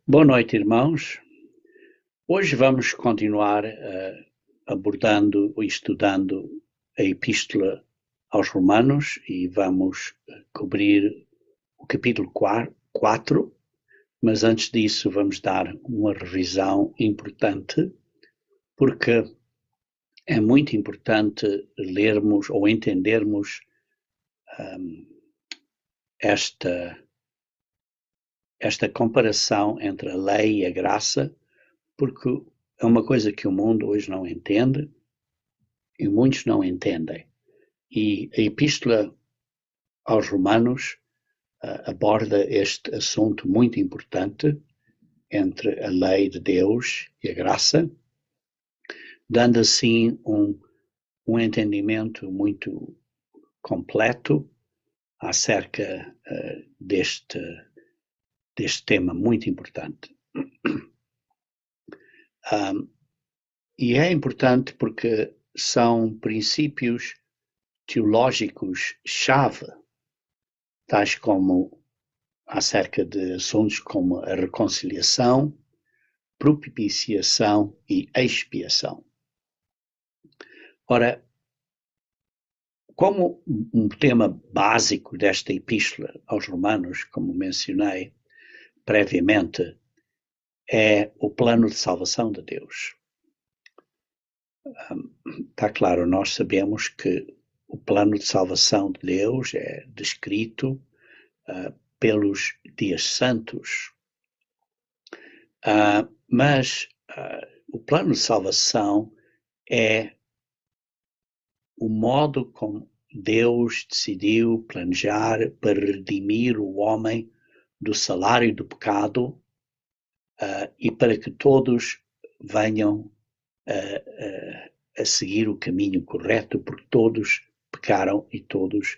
Boa noite, irmãos. Hoje vamos continuar abordando ou estudando a Epístola aos Romanos e vamos cobrir o capítulo 4, mas antes disso vamos dar uma revisão importante, porque é muito importante lermos ou entendermos esta comparação entre a lei e a graça, porque é uma coisa que o mundo hoje não entende e muitos não entendem. E a Epístola aos Romanos aborda este assunto muito importante entre a lei de Deus e a graça, dando assim um entendimento muito completo acerca deste tema muito importante. E é importante porque são princípios teológicos-chave, tais como acerca de assuntos como a reconciliação, propiciação e expiação. Ora, como um tema básico desta epístola aos Romanos, como mencionei previamente, é o plano de salvação de Deus. Está claro, nós sabemos que o plano de salvação de Deus é descrito pelos dias santos, mas o plano de salvação é o modo como Deus decidiu planejar para redimir o homem do salário do pecado e para que todos venham a seguir o caminho correto, porque todos pecaram e todos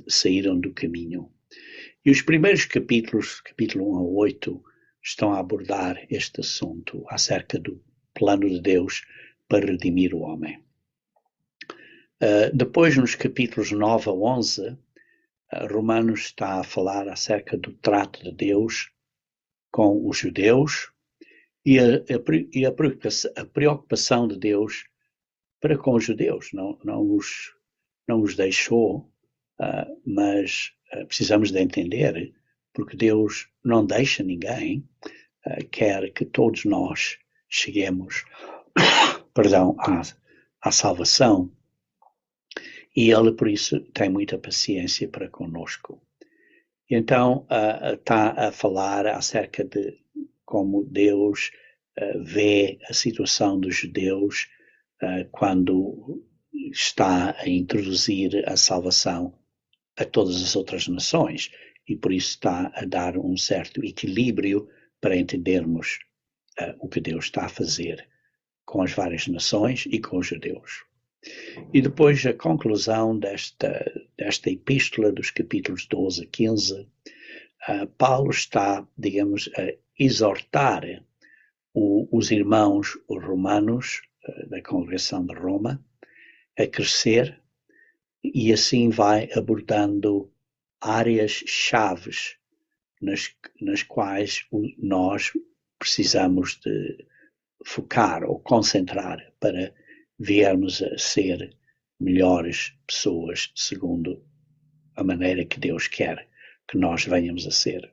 saíram do caminho. E os primeiros capítulos, capítulo 1 a 8, estão a abordar este assunto acerca do plano de Deus para redimir o homem. Depois, nos capítulos 9 a 11, Romanos está a falar acerca do trato de Deus com os judeus e a preocupação de Deus para com os judeus. Não os deixou, mas precisamos de entender, porque Deus não deixa ninguém, quer que todos nós cheguemos à salvação, e Ele, por isso, tem muita paciência para conosco. Então, está a falar acerca de como Deus vê a situação dos judeus quando está a introduzir a salvação a todas as outras nações, e por isso está a dar um certo equilíbrio para entendermos o que Deus está a fazer com as várias nações e com os judeus. E depois a conclusão desta epístola, dos capítulos 12 a 15, Paulo está, digamos, a exortar os irmãos romanos da congregação de Roma a crescer, e assim vai abordando áreas chaves nas quais nós precisamos de focar ou concentrar para viermos a ser melhores pessoas segundo a maneira que Deus quer que nós venhamos a ser.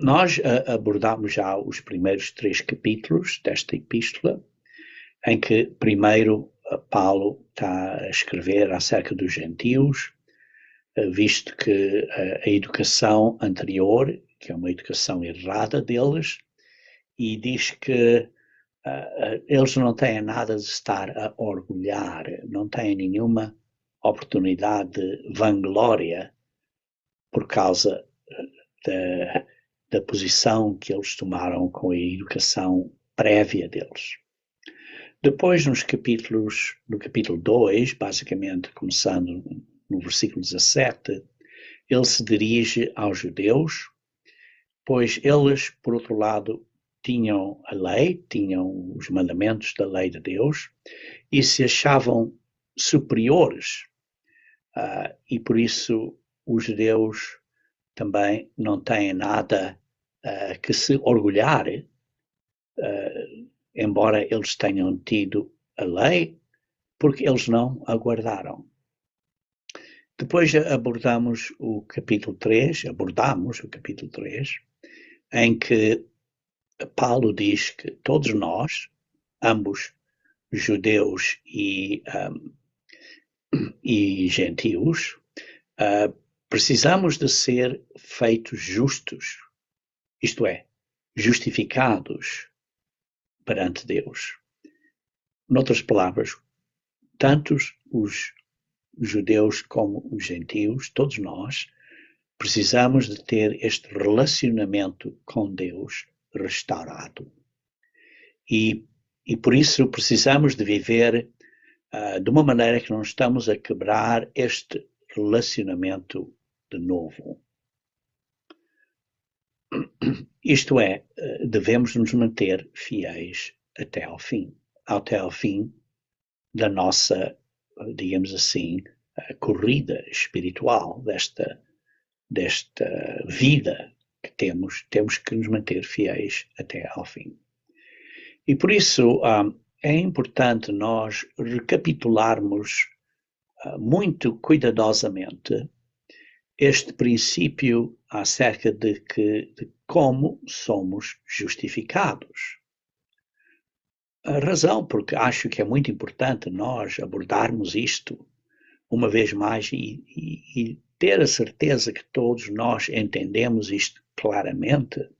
Nós abordamos já os primeiros 3 capítulos desta epístola, em que primeiro Paulo está a escrever acerca dos gentios, visto que a educação anterior, que é uma educação errada deles, e diz que eles não têm nada de estar a orgulhar, não têm nenhuma oportunidade de vanglória por causa da posição que eles tomaram com a educação prévia deles. Depois, no capítulo 2, basicamente começando no versículo 17, ele se dirige aos judeus, pois eles, por outro lado, tinham a lei, tinham os mandamentos da lei de Deus e se achavam superiores. E por isso os judeus também não têm nada que se orgulhar, embora eles tenham tido a lei, porque eles não a guardaram. Depois abordamos o capítulo 3, em que Paulo diz que todos nós, ambos judeus e gentios, precisamos de ser feitos justos, isto é, justificados perante Deus. Noutras palavras, tanto os judeus como os gentios, todos nós, precisamos de ter este relacionamento com Deus restaurado. E por isso precisamos de viver de uma maneira que não estamos a quebrar este relacionamento de novo. Isto é, devemos nos manter fiéis até ao fim da nossa, digamos assim, corrida espiritual, desta vida que temos que nos manter fiéis até ao fim. E por isso é importante nós recapitularmos muito cuidadosamente este princípio acerca de como somos justificados. A razão porque acho que é muito importante nós abordarmos isto uma vez mais e ter a certeza que todos nós entendemos isto claramente,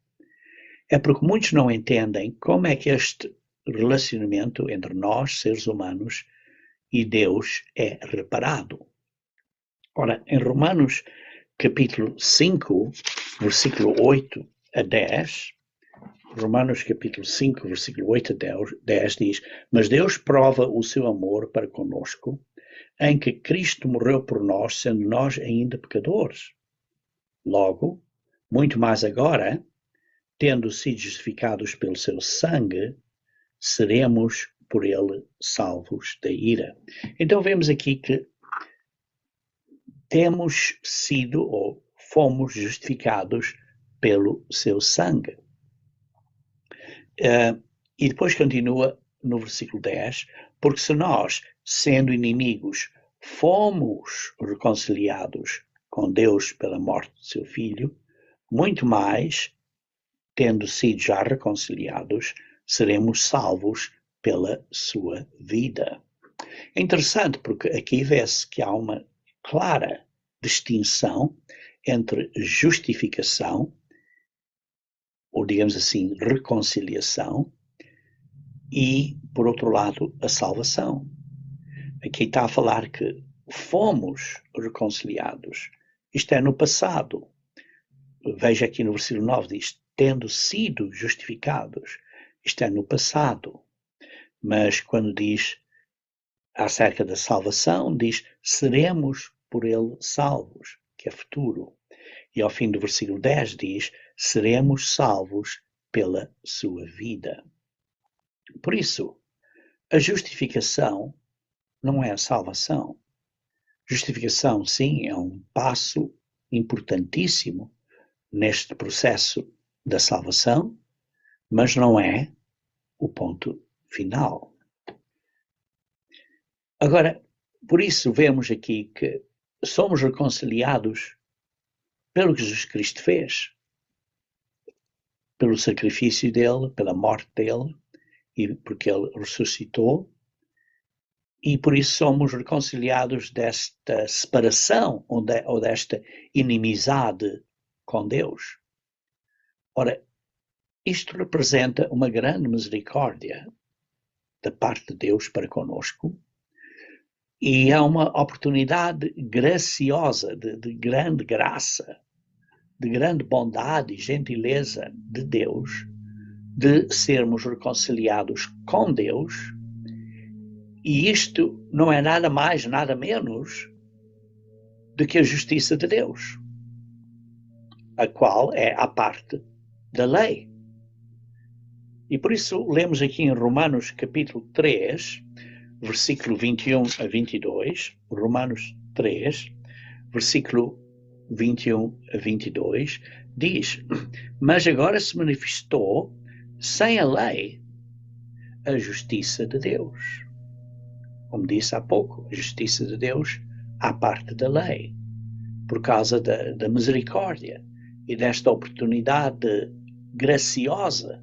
é porque muitos não entendem como é que este relacionamento entre nós, seres humanos, e Deus é reparado. Ora, em Romanos capítulo 5, versículo 8 a 10, Romanos capítulo 5, versículo 8 a 10 diz: Mas Deus prova o seu amor para conosco, em que Cristo morreu por nós, sendo nós ainda pecadores. Logo, muito mais agora, tendo sido justificados pelo seu sangue, seremos por ele salvos da ira. Então vemos aqui que temos sido ou fomos justificados pelo seu sangue. E depois continua no versículo 10, porque se nós, sendo inimigos, fomos reconciliados com Deus pela morte de seu Filho, muito mais, tendo sido já reconciliados, seremos salvos pela sua vida. É interessante porque aqui vê-se que há uma clara distinção entre justificação, ou digamos assim, reconciliação, e, por outro lado, a salvação. Aqui está a falar que fomos reconciliados. Isto é no passado. Veja aqui no versículo 9, diz, tendo sido justificados. Isto é no passado. Mas quando diz acerca da salvação, diz, seremos por ele salvos, que é futuro. E ao fim do versículo 10 diz, seremos salvos pela sua vida. Por isso, a justificação não é a salvação. Justificação, sim, é um passo importantíssimo neste processo da salvação, mas não é o ponto final. Agora, por isso vemos aqui que somos reconciliados pelo que Jesus Cristo fez, pelo sacrifício dele, pela morte dele, e porque ele ressuscitou, e por isso somos reconciliados desta separação ou desta inimizade com Deus. Ora, isto representa uma grande misericórdia da parte de Deus para conosco, e é uma oportunidade graciosa, de grande graça, de grande bondade e gentileza de Deus, de sermos reconciliados com Deus, e isto não é nada mais, nada menos do que a justiça de Deus, a qual é a parte da lei. E por isso lemos aqui em Romanos capítulo 3, versículo 21 a 22, Romanos 3, versículo 21 a 22, diz, mas agora se manifestou sem a lei a justiça de Deus. Como disse há pouco, a justiça de Deus à parte da lei, por causa da misericórdia e desta oportunidade graciosa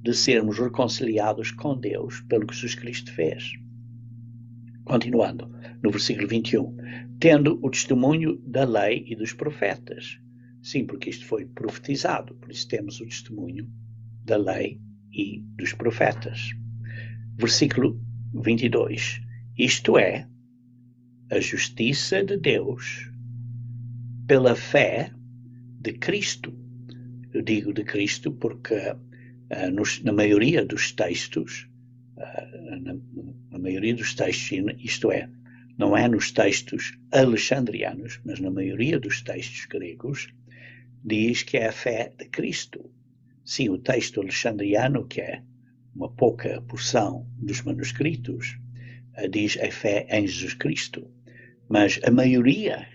de sermos reconciliados com Deus pelo que Jesus Cristo fez. Continuando, no versículo 21, tendo o testemunho da lei e dos profetas. Sim, porque isto foi profetizado, por isso temos o testemunho da lei e dos profetas. Versículo 22, isto é, a justiça de Deus pela fé de Cristo. Eu digo de Cristo porque na maioria dos textos, na maioria dos textos, isto é, não é nos textos alexandrianos, mas na maioria dos textos gregos, diz que é a fé de Cristo. Sim, o texto alexandriano, que é uma pouca porção dos manuscritos, diz a fé em Jesus Cristo. Mas a maioria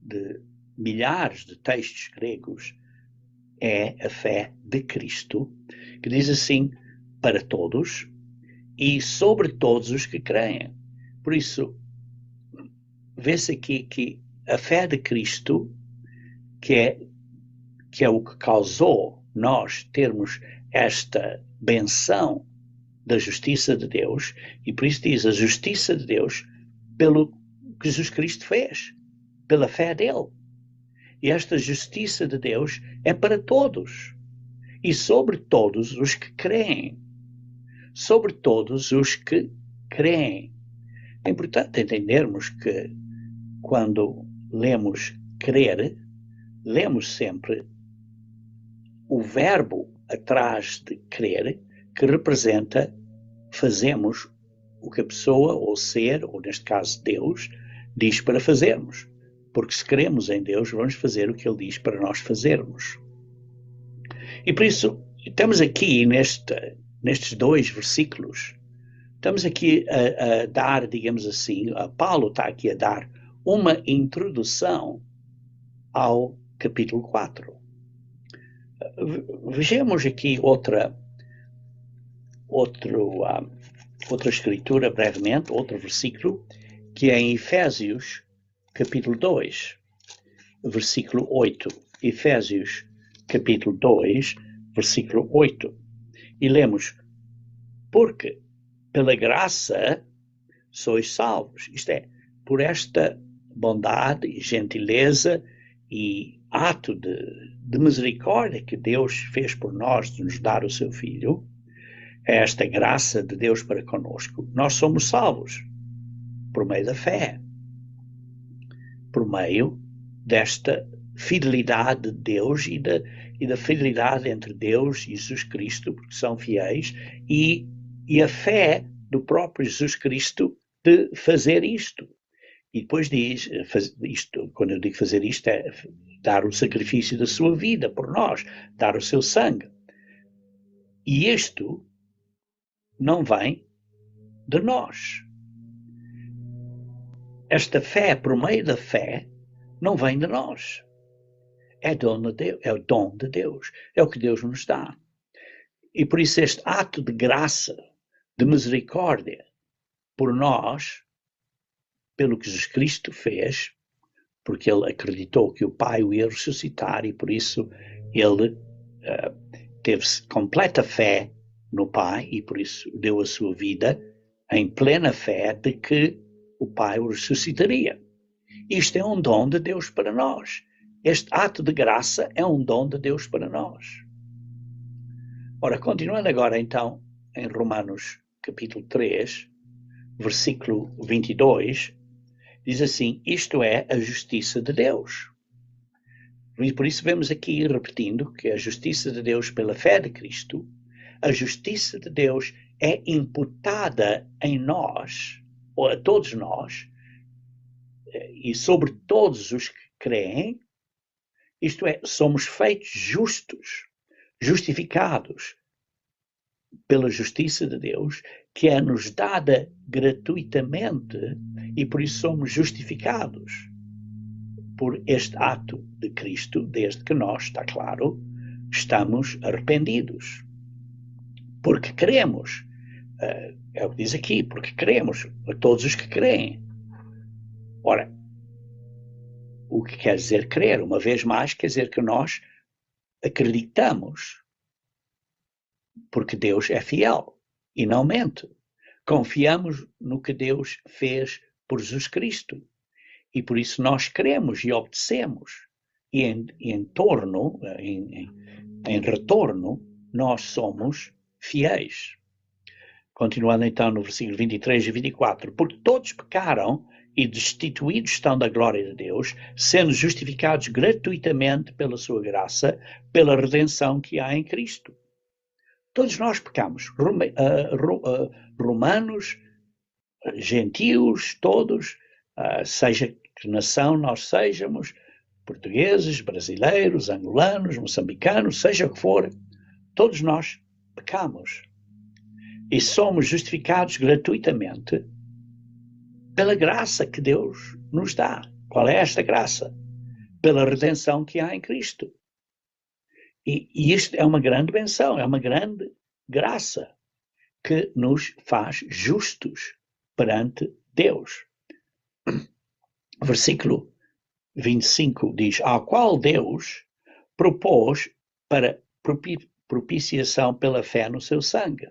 de milhares de textos gregos é a fé de Cristo, que diz assim, para todos e sobre todos os que creem. Por isso, vê-se aqui que a fé de Cristo, que é o que causou nós termos esta benção da justiça de Deus, e por isso diz a justiça de Deus pelo que Jesus Cristo fez, pela fé dele. E esta justiça de Deus é para todos, e sobre todos os que creem. Sobre todos os que creem. É importante entendermos que quando lemos crer, lemos sempre o verbo atrás de crer, que representa fazemos o que a pessoa, ou ser, ou neste caso Deus, diz para fazermos. Porque se cremos em Deus, vamos fazer o que Ele diz para nós fazermos. E por isso, estamos aqui nestes dois versículos, estamos aqui a dar, digamos assim, Paulo está aqui a dar uma introdução ao capítulo 4. Vejamos aqui outra escritura brevemente, outro versículo, que é em Efésios, capítulo 2, versículo 8. Efésios, capítulo 2, versículo 8. E lemos, porque pela graça sois salvos. Isto é, por esta bondade e gentileza e ato de misericórdia que Deus fez por nós de nos dar o seu Filho, esta graça de Deus para conosco, nós somos salvos por meio da fé, por meio desta fidelidade de Deus e da fidelidade entre Deus e Jesus Cristo, porque são fiéis, e a fé do próprio Jesus Cristo de fazer isto. E depois diz, isto, quando eu digo fazer isto, é dar o sacrifício da sua vida por nós, dar o seu sangue. E isto não vem de nós. Esta fé, por meio da fé, não vem de nós. É dom de Deus, é o dom de Deus, é o que Deus nos dá. E por isso este ato de graça, de misericórdia por nós, pelo que Jesus Cristo fez, porque ele acreditou que o Pai o ia ressuscitar e por isso ele teve completa fé no Pai e por isso deu a sua vida em plena fé de que o Pai o ressuscitaria. Isto é um dom de Deus para nós. Este ato de graça é um dom de Deus para nós. Ora, continuando agora então em Romanos capítulo 3, versículo 22, diz assim, isto é a justiça de Deus. E por isso vemos aqui, repetindo, que a justiça de Deus pela fé de Cristo, a justiça de Deus é imputada em nós, ou a todos nós, e sobre todos os que creem, isto é, somos feitos justos, justificados pela justiça de Deus, que é nos dada gratuitamente, e por isso somos justificados. por este ato de Cristo, desde que nós, está claro, estamos arrependidos. Porque queremos, é o que diz aqui, porque queremos, a todos os que creem. Ora, o que quer dizer crer? Uma vez mais, quer dizer que nós acreditamos, porque Deus é fiel e não mente. Confiamos no que Deus fez por Jesus Cristo. E por isso nós cremos e obedecemos. E em retorno, nós somos fiéis. Continuando então no versículo 23 e 24. Porque todos pecaram e destituídos estão da glória de Deus, sendo justificados gratuitamente pela sua graça, pela redenção que há em Cristo. Todos nós pecamos. Romanos, gentios, todos, seja que nação nós sejamos, portugueses, brasileiros, angolanos, moçambicanos, seja o que for, todos nós pecamos. E somos justificados gratuitamente pela graça que Deus nos dá. Qual é esta graça? Pela redenção que há em Cristo. E isto é uma grande benção, é uma grande graça que nos faz justos perante Deus. Versículo 25 diz, ao qual Deus propôs para propiciação pela fé no seu sangue,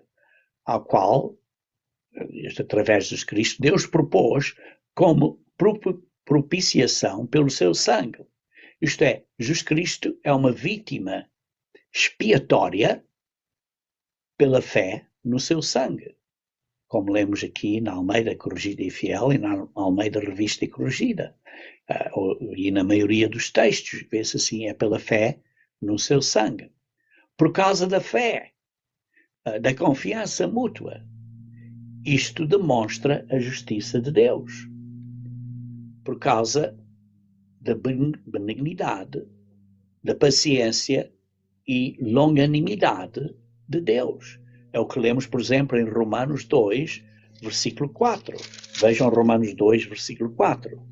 ao qual, através de Jesus Cristo, Deus propôs como propiciação pelo seu sangue. Isto é, Jesus Cristo é uma vítima expiatória pela fé no seu sangue. Como lemos aqui na Almeida Corrigida e Fiel e na Almeida Revista e Corrigida. E na maioria dos textos, vê-se assim, é pela fé no seu sangue. Por causa da fé, da confiança mútua. Isto demonstra a justiça de Deus. Por causa da benignidade, da paciência e longanimidade de Deus. É o que lemos, por exemplo, em Romanos 2, versículo 4. Vejam Romanos 2, versículo 4.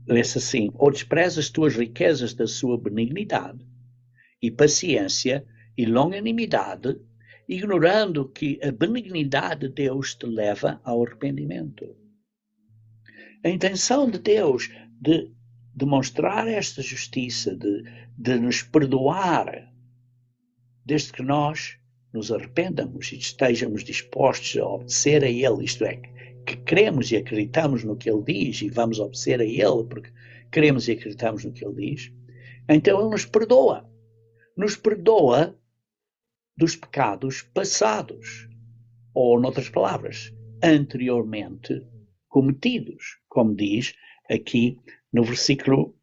Lê-se assim, ou desprezas tuas riquezas da sua benignidade e paciência e longanimidade, ignorando que a benignidade de Deus te leva ao arrependimento. A intenção de Deus de demonstrar esta justiça, de nos perdoar, desde que nós nos arrependamos e estejamos dispostos a obedecer a Ele, isto é, que cremos e acreditamos no que Ele diz e vamos obedecer a Ele porque cremos e acreditamos no que Ele diz, então Ele nos perdoa. Nos perdoa dos pecados passados, ou, noutras palavras, anteriormente cometidos, como diz aqui no versículo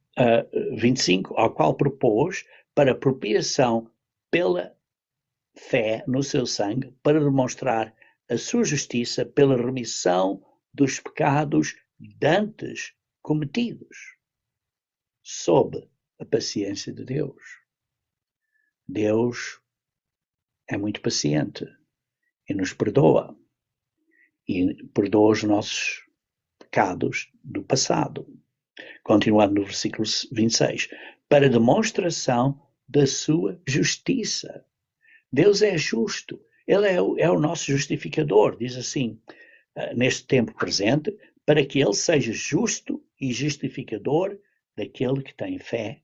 25, ao qual propôs para propiciação pela fé no seu sangue, para demonstrar a sua justiça pela remissão dos pecados dantes cometidos, sob a paciência de Deus. Deus é muito paciente e nos perdoa. E perdoa os nossos pecados do passado. Continuando no versículo 26. Para demonstração da sua justiça. Deus é justo. Ele é o nosso justificador. Diz assim, neste tempo presente, para que ele seja justo e justificador daquele que tem fé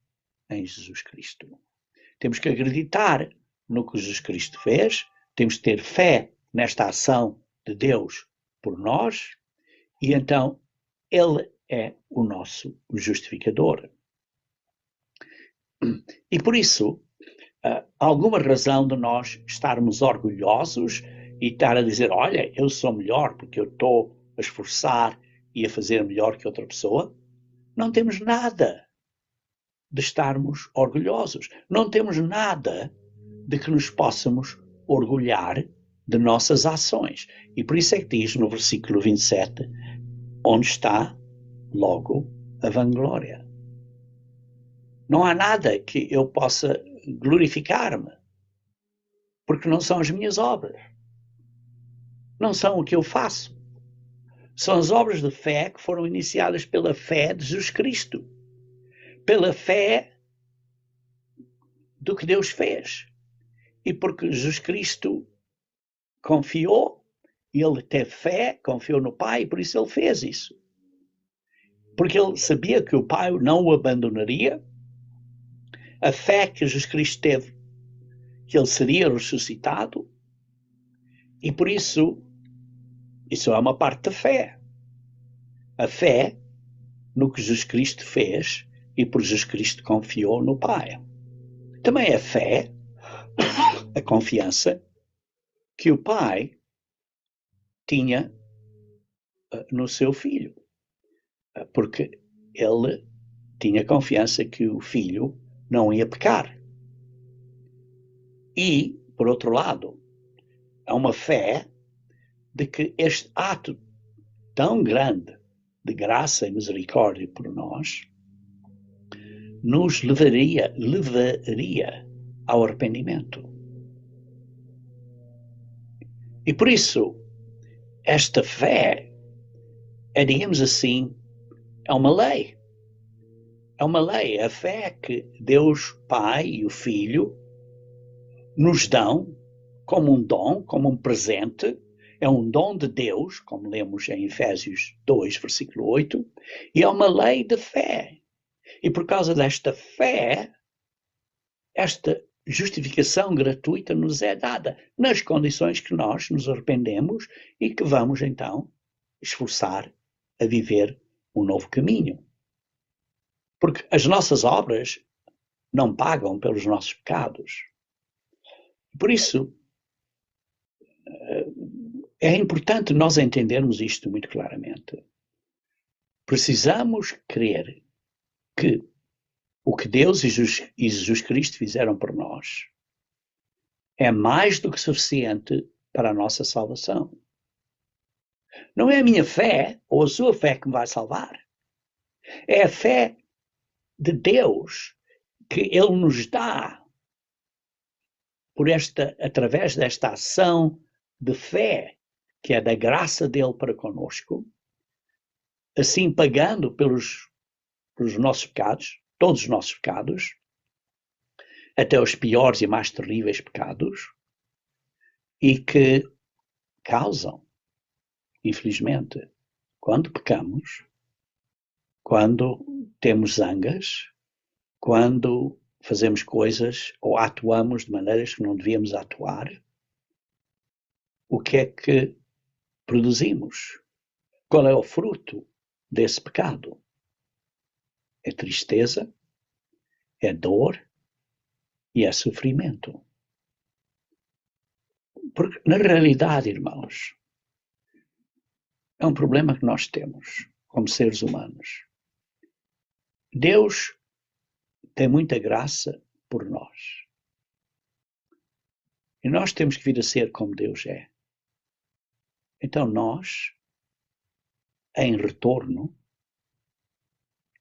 em Jesus Cristo. Temos que acreditar no que Jesus Cristo fez, temos que ter fé nesta ação de Deus por nós, e então Ele é o nosso justificador. E por isso, alguma razão de nós estarmos orgulhosos e estar a dizer, olha, eu sou melhor porque eu estou a esforçar e a fazer melhor que outra pessoa? Não temos nada de estarmos orgulhosos. Não temos nada de que nos possamos orgulhar de nossas ações. E por isso é que diz no versículo 27, onde está logo a vanglória. Não há nada que eu possa glorificar-me, porque não são as minhas obras. Não são o que eu faço. São as obras de fé que foram iniciadas pela fé de Jesus Cristo. pela fé do que Deus fez. E porque Jesus Cristo confiou, ele teve fé, confiou no Pai, e por isso ele fez isso. Porque ele sabia que o Pai não o abandonaria. A fé que Jesus Cristo teve, que ele seria ressuscitado, e por isso é uma parte da fé. A fé no que Jesus Cristo fez e por Jesus Cristo confiou no Pai. Também a fé, a confiança que o Pai tinha no seu Filho, porque ele tinha confiança que o Filho não ia pecar. E, por outro lado, há uma fé de que este ato tão grande de graça e misericórdia por nós nos levaria ao arrependimento. E por isso, esta fé é, digamos assim, é uma lei. É uma lei. A fé que Deus Pai e o Filho nos dão como um dom, como um presente. É um dom de Deus, como lemos em Efésios 2, versículo 8, e é uma lei de fé. E por causa desta fé, esta justificação gratuita nos é dada, nas condições que nós nos arrependemos e que vamos, então, esforçar a viver um novo caminho. Porque as nossas obras não pagam pelos nossos pecados. Por isso, é importante nós entendermos isto muito claramente. Precisamos crer que o que Deus e Jesus Cristo fizeram por nós é mais do que suficiente para a nossa salvação. Não é a minha fé ou a sua fé que me vai salvar. É a fé de Deus que Ele nos dá através desta ação de fé, que é da graça dele para conosco, assim pagando pelos nossos pecados, todos os nossos pecados, até os piores e mais terríveis pecados, e que causam, infelizmente, quando pecamos, quando temos zangas, quando fazemos coisas ou atuamos de maneiras que não devíamos atuar, o que é que produzimos? Qual é o fruto desse pecado? É tristeza, é dor e é sofrimento. Porque, na realidade, irmãos, é um problema que nós temos como seres humanos. Deus tem muita graça por nós. E nós temos que vir a ser como Deus é. Então nós, em retorno,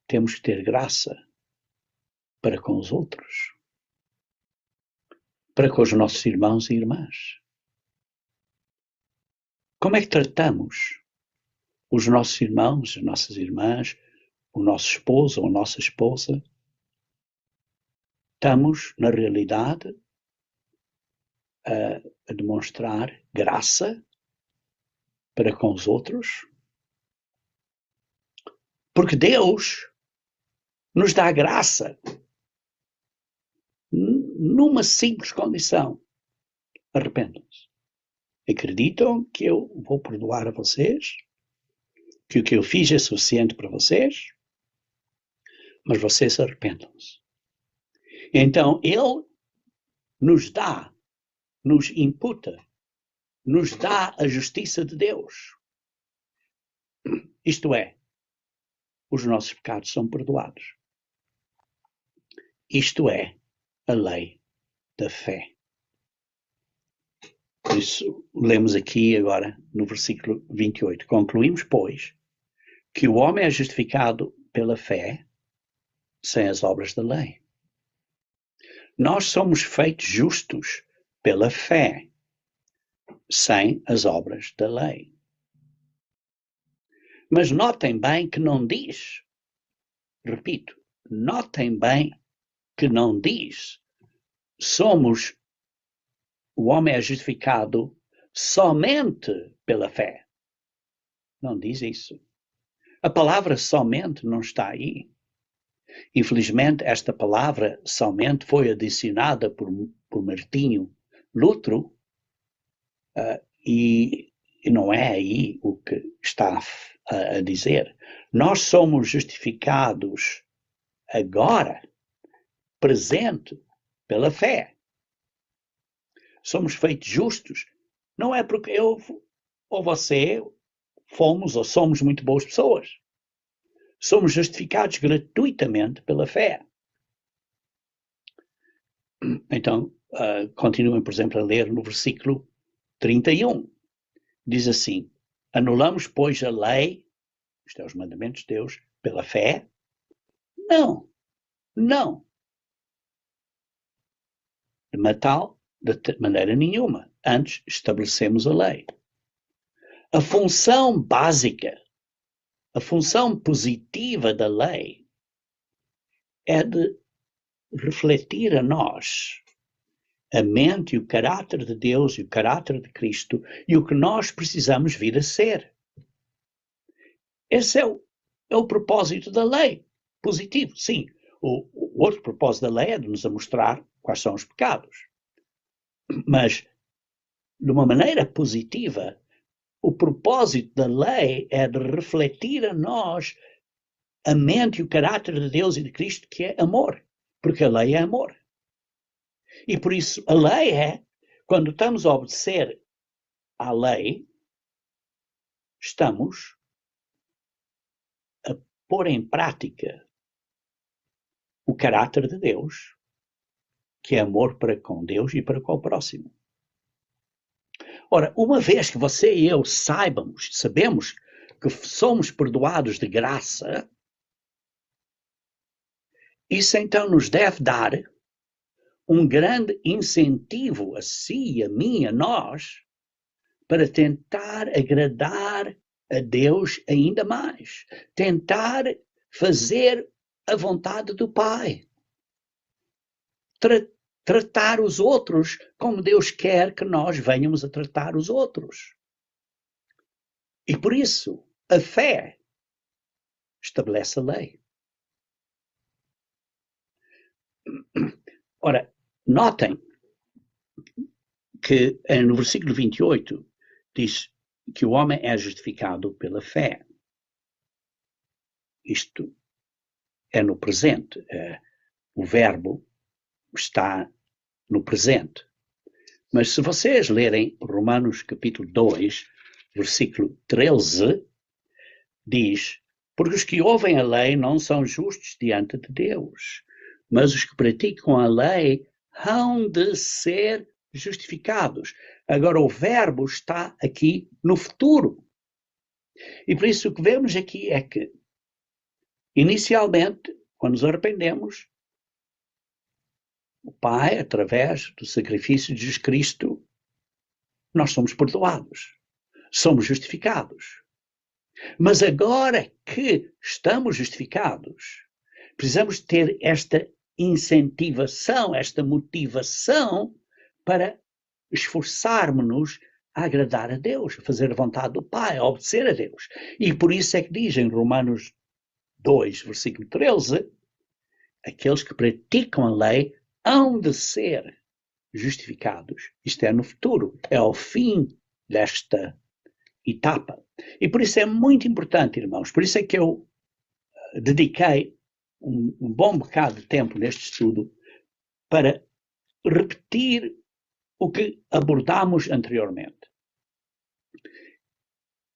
temos que ter graça para com os outros, para com os nossos irmãos e irmãs. Como é que tratamos os nossos irmãos, as nossas irmãs, o nosso esposo ou a nossa esposa? Estamos, na realidade, a demonstrar graça para com os outros? Porque Deus nos dá graça numa simples condição: arrependam-se. Acreditam que eu vou perdoar a vocês, que o que eu fiz é suficiente para vocês, mas vocês arrependam-se. Então Ele nos dá, nos imputa, nos dá a justiça de Deus. Isto é, os nossos pecados são perdoados. Isto é a lei da fé. Por isso, lemos aqui agora no versículo 28. Concluímos, pois, que o homem é justificado pela fé sem as obras da lei. Nós somos feitos justos pela fé sem as obras da lei. Mas notem bem que não diz, repito, notem bem que não diz o homem é justificado somente pela fé. Não diz isso. A palavra somente não está aí. Infelizmente, esta palavra somente foi adicionada por Martinho Lutero, e não é aí o que está a dizer. Nós somos justificados agora, presente, pela fé. Somos feitos justos. Não é porque eu ou você fomos ou somos muito boas pessoas. Somos justificados gratuitamente pela fé. Então, continuem, por exemplo, a ler no versículo 31. Diz assim: anulamos, pois, a lei, isto é, os mandamentos de Deus, pela fé? Não, não. De maneira nenhuma. Antes, estabelecemos a lei. A função básica, a função positiva da lei é de refletir a nós a mente e o caráter de Deus e o caráter de Cristo e o que nós precisamos vir a ser. Esse é o propósito da lei. Positivo, sim. O outro propósito da lei é de nos mostrar quais são os pecados. Mas, de uma maneira positiva, o propósito da lei é de refletir a nós a mente e o caráter de Deus e de Cristo, que é amor. Porque a lei é amor. E por isso, a lei quando estamos a obedecer à lei, estamos a pôr em prática o caráter de Deus, que é amor para com Deus e para com o próximo. Ora, uma vez que você e eu sabemos que somos perdoados de graça, isso então nos deve dar um grande incentivo a si, a mim, a nós, para tentar agradar a Deus ainda mais. Tentar fazer a vontade do Pai. Tratar os outros como Deus quer que nós venhamos a tratar os outros. E por isso, a fé estabelece a lei. Ora, notem que no versículo 28 diz que o homem é justificado pela fé. Isto é no presente. O verbo está no presente. Mas se vocês lerem Romanos capítulo 2, versículo 13, diz: porque os que ouvem a lei não são justos diante de Deus, mas os que praticam a lei hão de ser justificados. Agora o verbo está aqui no futuro. E por isso o que vemos aqui é que, inicialmente, quando nos arrependemos, o Pai, através do sacrifício de Jesus Cristo, nós somos perdoados, somos justificados. Mas agora que estamos justificados, precisamos ter esta incentivação, esta motivação para esforçarmos-nos a agradar a Deus, a fazer a vontade do Pai, a obedecer a Deus. E por isso é que diz em Romanos 2, versículo 13, aqueles que praticam a lei hão de ser justificados. Isto é no futuro, é ao fim desta etapa. E por isso é muito importante, irmãos, por isso é que eu dediquei um bom bocado de tempo neste estudo para repetir o que abordámos anteriormente.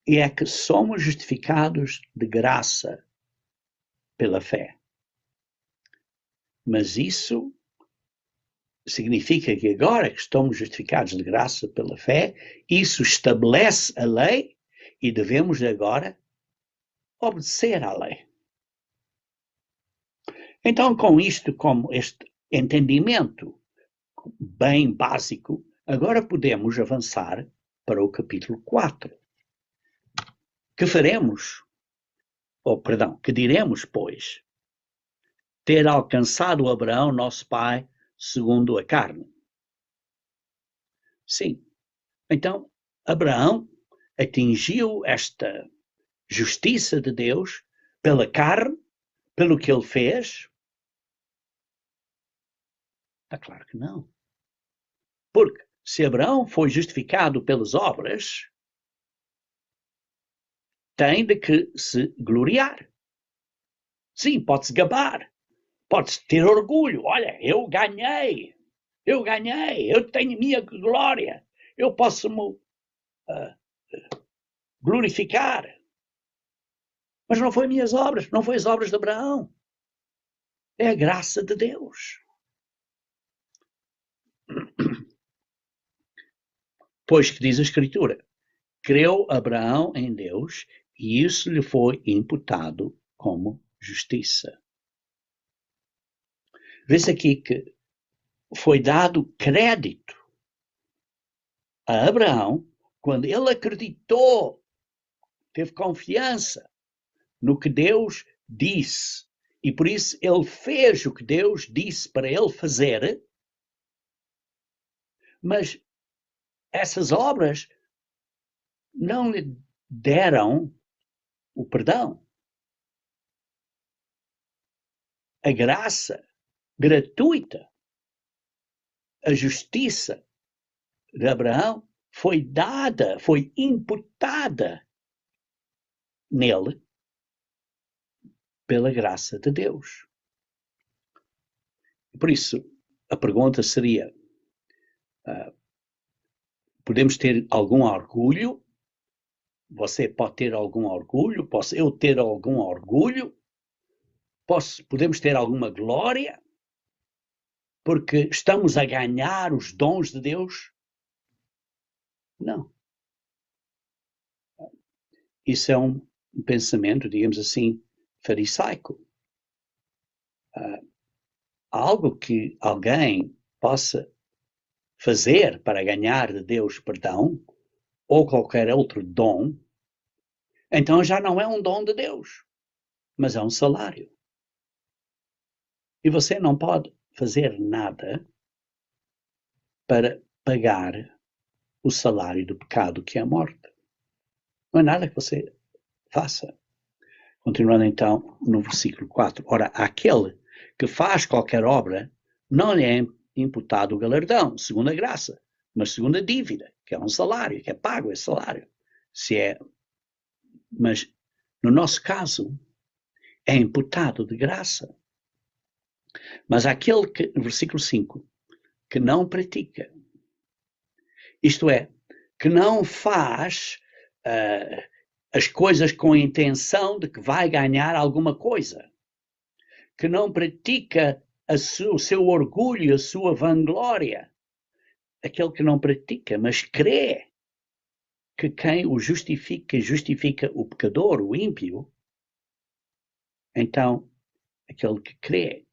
E é que somos justificados de graça pela fé. Mas isso significa que agora que estamos justificados de graça pela fé, isso estabelece a lei e devemos agora obedecer à lei. Então, com isto, como este entendimento bem básico, agora podemos avançar para o capítulo 4. Que diremos, pois, ter alcançado Abraão, nosso pai, segundo a carne. Sim. Então, Abraão atingiu esta justiça de Deus pela carne, pelo que ele fez? Está claro que não. Porque se Abraão foi justificado pelas obras, tem de que se gloriar. Sim, pode-se gabar, pode-se ter orgulho. Olha, eu ganhei, eu tenho minha glória, eu posso me glorificar. Mas não foi minhas obras, não foi as obras de Abraão. É a graça de Deus. Pois que diz a Escritura, creu Abraão em Deus e isso lhe foi imputado como justiça. Vê-se aqui que foi dado crédito a Abraão quando ele acreditou, teve confiança no que Deus disse e por isso ele fez o que Deus disse para ele fazer, mas essas obras não lhe deram o perdão. A graça gratuita, a justiça de Abraão foi dada, foi imputada nele pela graça de Deus. Por isso, a pergunta seria, podemos ter algum orgulho? Você pode ter algum orgulho? Posso eu ter algum orgulho? Podemos ter alguma glória? Porque estamos a ganhar os dons de Deus? Não. Isso é um pensamento, digamos assim, farisaico. Algo que alguém possa fazer para ganhar de Deus perdão, ou qualquer outro dom, então já não é um dom de Deus, mas é um salário. E você não pode fazer nada para pagar o salário do pecado, que é a morte. Não é nada que você faça. Continuando então no versículo 4. Ora, aquele que faz qualquer obra, não lhe é imputado o galardão, segundo a graça, mas segundo a dívida, que é um salário, que é pago esse salário. Mas, no nosso caso, é imputado de graça. Mas aquele que, no versículo 5, que não pratica, isto é, que não faz as coisas com a intenção de que vai ganhar alguma coisa, que não pratica o seu orgulho, a sua vanglória, aquele que não pratica, mas crê que quem o justifica o pecador, o ímpio, então, aquele que crê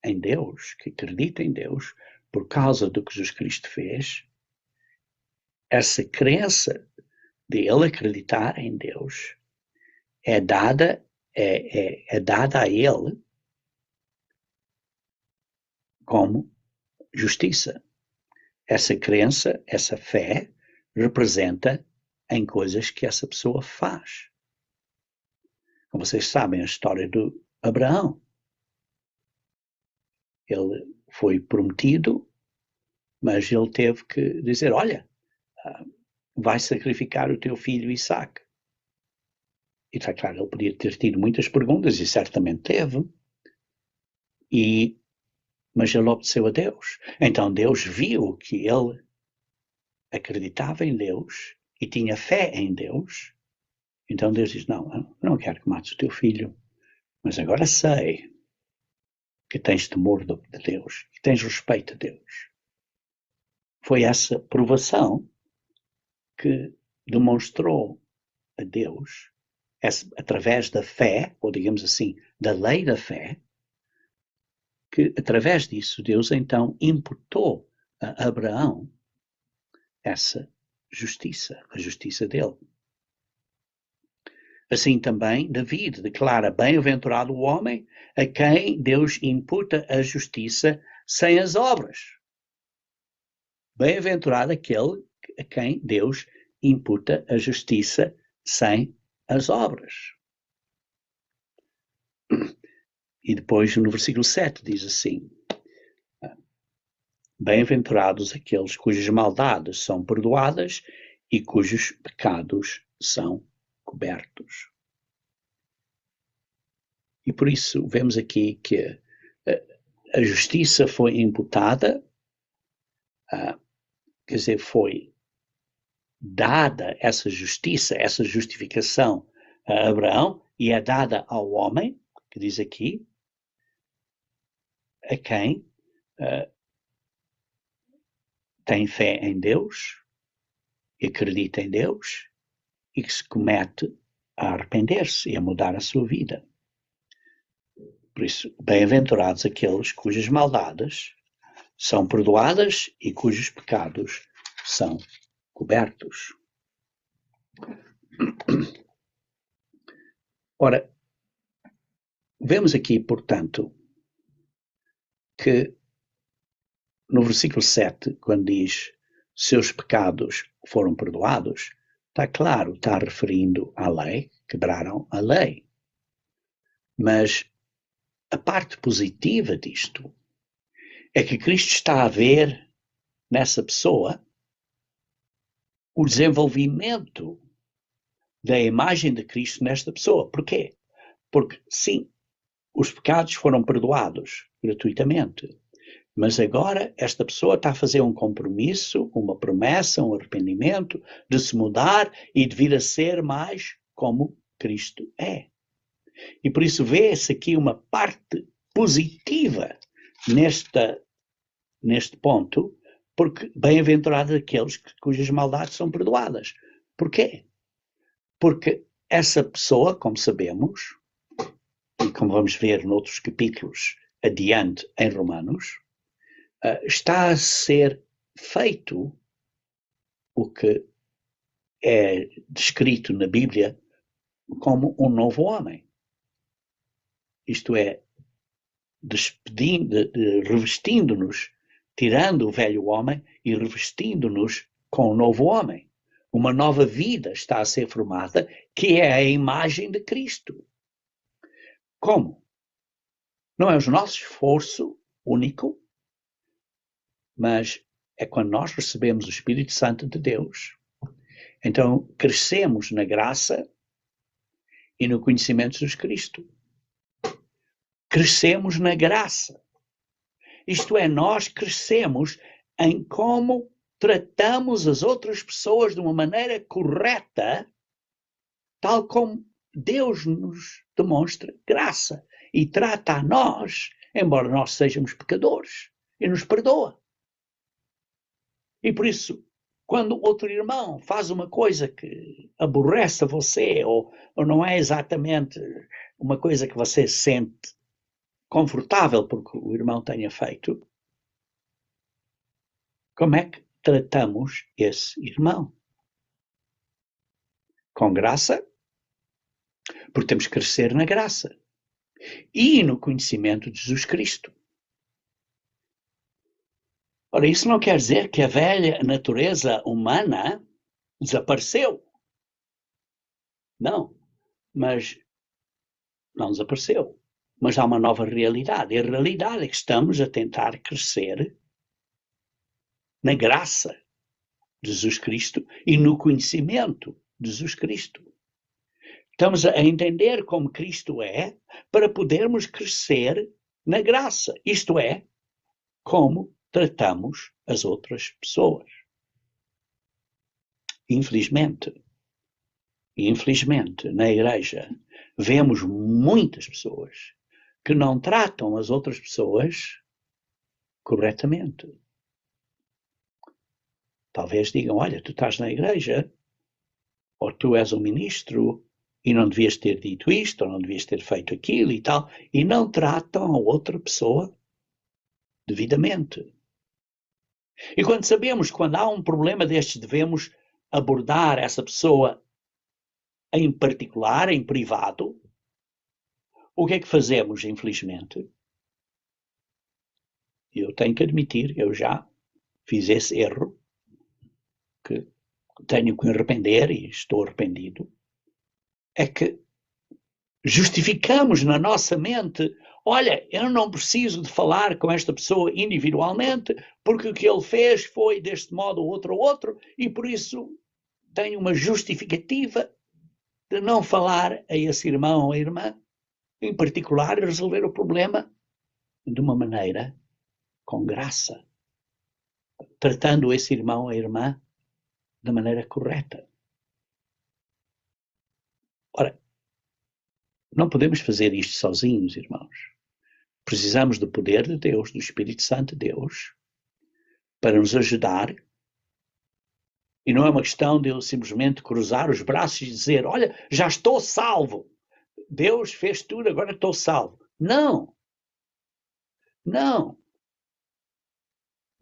em Deus, que acredita em Deus, por causa do que Jesus Cristo fez, essa crença de ele acreditar em Deus é dada a ele como justiça. Essa crença, essa fé, representa em coisas que essa pessoa faz. Como vocês sabem, a história do Abraão. Ele foi prometido, mas ele teve que dizer, olha, vai sacrificar o teu filho Isaac. E está claro, ele podia ter tido muitas perguntas, e certamente teve, mas ele obedeceu a Deus. Então Deus viu que ele acreditava em Deus e tinha fé em Deus. Então Deus diz, não, eu não quero que mates o teu filho, mas agora sei que tens temor de Deus, que tens respeito a Deus. Foi essa provação que demonstrou a Deus, através da fé, ou digamos assim, da lei da fé, que através disso Deus então imputou a Abraão essa justiça, a justiça dele. Assim também David declara: bem-aventurado o homem a quem Deus imputa a justiça sem as obras. Bem-aventurado aquele a quem Deus imputa a justiça sem as obras. E depois no versículo 7 diz assim: bem-aventurados aqueles cujas maldades são perdoadas e cujos pecados são cobertos. E por isso vemos aqui que a justiça foi imputada, quer dizer, foi dada essa justiça, essa justificação a Abraão, e é dada ao homem, que diz aqui, a quem tem fé em Deus, e acredita em Deus, e que se comete a arrepender-se e a mudar a sua vida. Por isso, bem-aventurados aqueles cujas maldades são perdoadas e cujos pecados são cobertos. Ora, vemos aqui, portanto, que no versículo 7, quando diz seus pecados foram perdoados, está claro, está referindo à lei, quebraram a lei. Mas a parte positiva disto é que Cristo está a ver nessa pessoa o desenvolvimento da imagem de Cristo nesta pessoa. Porquê? Porque, sim, os pecados foram perdoados gratuitamente, mas agora esta pessoa está a fazer um compromisso, uma promessa, um arrependimento de se mudar e de vir a ser mais como Cristo é. E por isso vê-se aqui uma parte positiva neste ponto, porque bem-aventurados aqueles cujas maldades são perdoadas. Porquê? Porque essa pessoa, como sabemos, e como vamos ver noutros capítulos adiante em Romanos, está a ser feito o que é descrito na Bíblia como um novo homem. Isto é, revestindo-nos, tirando o velho homem e revestindo-nos com o novo homem. Uma nova vida está a ser formada, que é a imagem de Cristo. Como? Não é o nosso esforço único, mas é quando nós recebemos o Espírito Santo de Deus. Então, crescemos na graça e no conhecimento de Jesus Cristo. Crescemos na graça. Isto é, nós crescemos em como tratamos as outras pessoas de uma maneira correta, tal como Deus nos demonstra graça e trata a nós, embora nós sejamos pecadores, e nos perdoa. E por isso, quando outro irmão faz uma coisa que aborrece a você, ou não é exatamente uma coisa que você sente confortável porque o irmão tenha feito, como é que tratamos esse irmão? Com graça, porque temos que crescer na graça e no conhecimento de Jesus Cristo. Ora, isso não quer dizer que a velha natureza humana desapareceu. Não, mas não desapareceu. Mas há uma nova realidade. E a realidade é que estamos a tentar crescer na graça de Jesus Cristo e no conhecimento de Jesus Cristo. Estamos a entender como Cristo é para podermos crescer na graça. Isto é, como tratamos as outras pessoas. Infelizmente, na igreja, vemos muitas pessoas que não tratam as outras pessoas corretamente. Talvez digam, olha, tu estás na igreja, ou tu és um ministro, e não devias ter dito isto, ou não devias ter feito aquilo e tal, e não tratam a outra pessoa devidamente. E quando sabemos, quando há um problema destes, devemos abordar essa pessoa em particular, em privado, o que é que fazemos, infelizmente? Eu tenho que admitir, eu já fiz esse erro, que tenho que me arrepender e estou arrependido, é que justificamos na nossa mente, olha, eu não preciso de falar com esta pessoa individualmente, porque o que ele fez foi deste modo ou outro, e por isso tenho uma justificativa de não falar a esse irmão ou irmã, em particular, e resolver o problema de uma maneira com graça, tratando esse irmão ou irmã da maneira correta. Ora, não podemos fazer isto sozinhos, irmãos. Precisamos do poder de Deus, do Espírito Santo de Deus, para nos ajudar. E não é uma questão de eu simplesmente cruzar os braços e dizer, olha, já estou salvo. Deus fez tudo, agora estou salvo. Não. Não.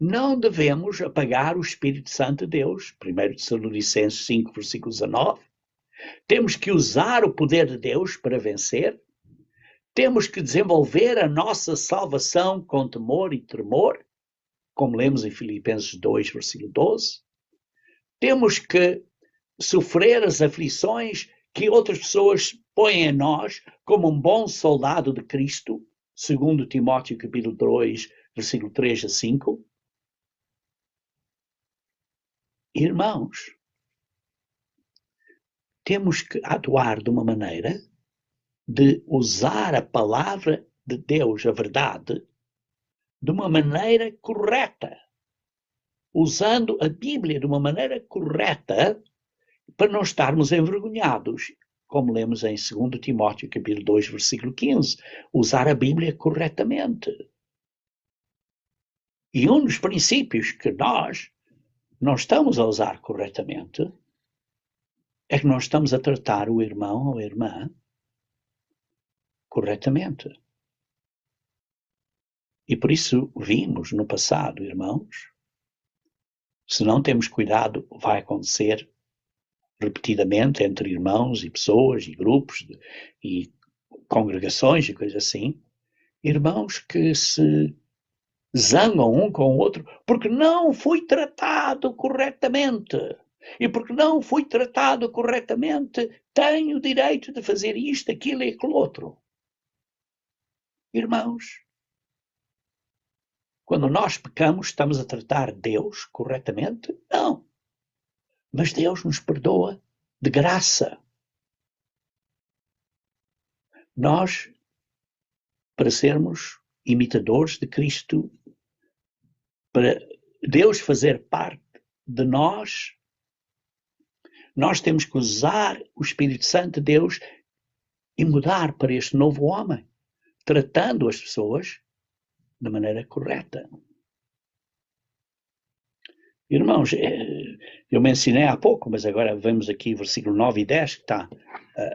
Não devemos apagar o Espírito Santo de Deus. 1 Tessalonicenses 5, versículo 19. Temos que usar o poder de Deus para vencer. Temos que desenvolver a nossa salvação com temor e tremor, como lemos em Filipenses 2, versículo 12. Temos que sofrer as aflições que outras pessoas põem em nós como um bom soldado de Cristo, segundo Timóteo capítulo 2, versículo 3 a 5. Irmãos, temos que atuar de uma maneira de usar a palavra de Deus, a verdade, de uma maneira correta, usando a Bíblia de uma maneira correta para não estarmos envergonhados, como lemos em 2 Timóteo capítulo 2, versículo 15, usar a Bíblia corretamente. E um dos princípios que nós não estamos a usar corretamente é que não estamos a tratar o irmão ou a irmã corretamente. E por isso vimos no passado, irmãos, se não temos cuidado, vai acontecer repetidamente entre irmãos e pessoas e grupos e congregações e coisas assim, irmãos que se zangam um com o outro porque não foi tratado corretamente. E porque não fui tratado corretamente, tenho o direito de fazer isto, aquilo e aquilo outro. Irmãos, quando nós pecamos, estamos a tratar Deus corretamente? Não. Mas Deus nos perdoa de graça. Nós, para sermos imitadores de Cristo, para Deus fazer parte de nós, nós temos que usar o Espírito Santo de Deus e mudar para este novo homem, tratando as pessoas da maneira correta. Irmãos, eu mencionei há pouco, mas agora vemos aqui versículo 9 e 10, que está